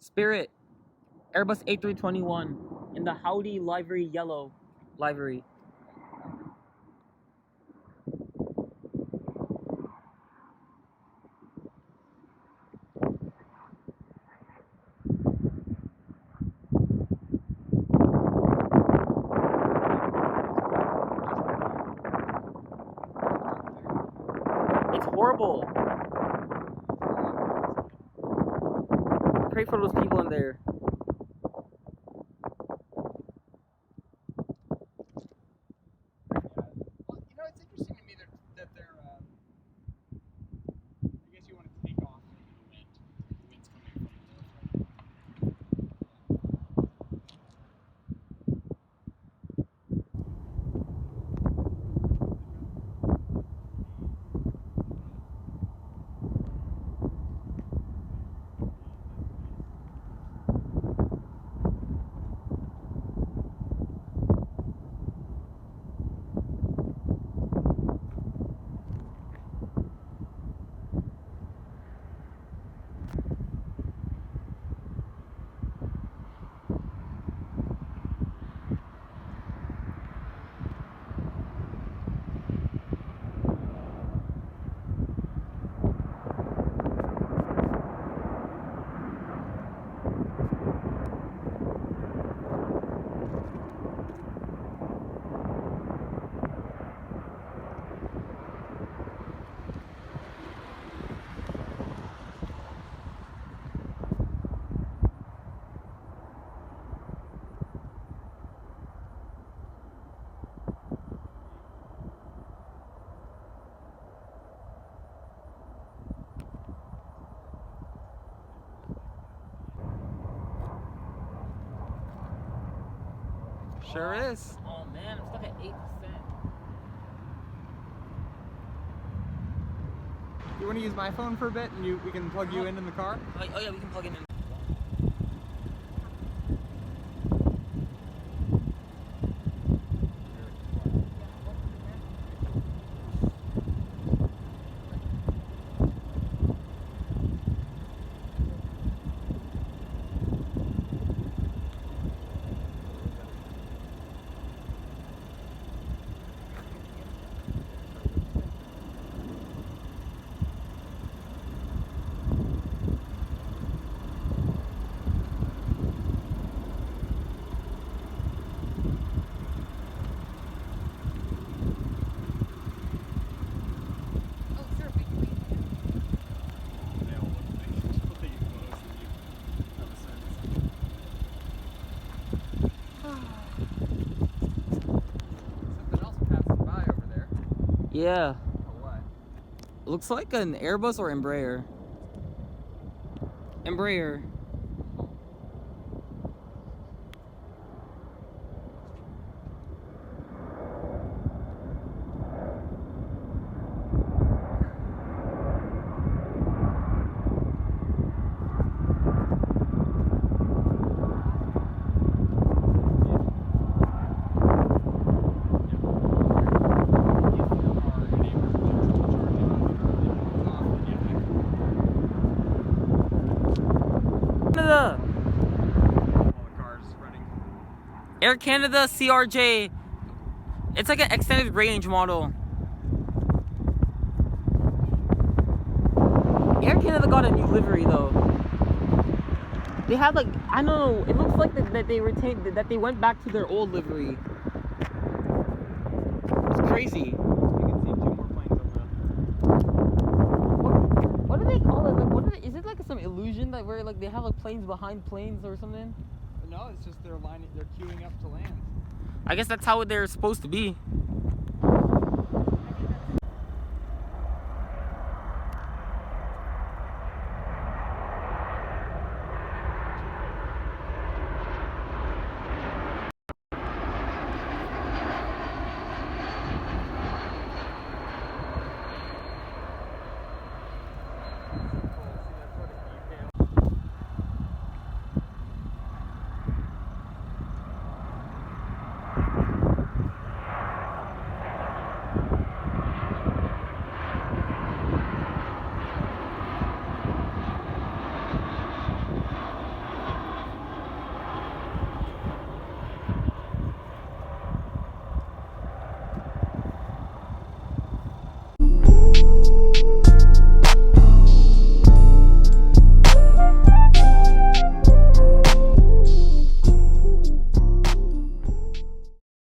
Spirit, Airbus A321 in the Howdy livery yellow livery. It's horrible. Pray for those people in there. Well, you know, it's interesting to me that they're, I guess you want to take off maybe the wind. The wind's coming from the north, Sure is. Oh man, I'm stuck at 8%. You want to use my phone for a bit, and we can plug you in the car? Oh yeah, we can plug it in. Yeah. What? Looks like an Airbus or Embraer. Embraer. Canada. All the cars running. Air Canada CRJ. It's like an extended range model. Air Canada got a new livery though. They had like, I don't know, it looks like that they retained, that they went back to their old livery. It's crazy. You can see 2 more planes on What do they call it? Like, what is it like some illusion that where like they have like planes behind planes or something? No, it's just they're queuing up to land. I guess that's how they're supposed to be. Bye.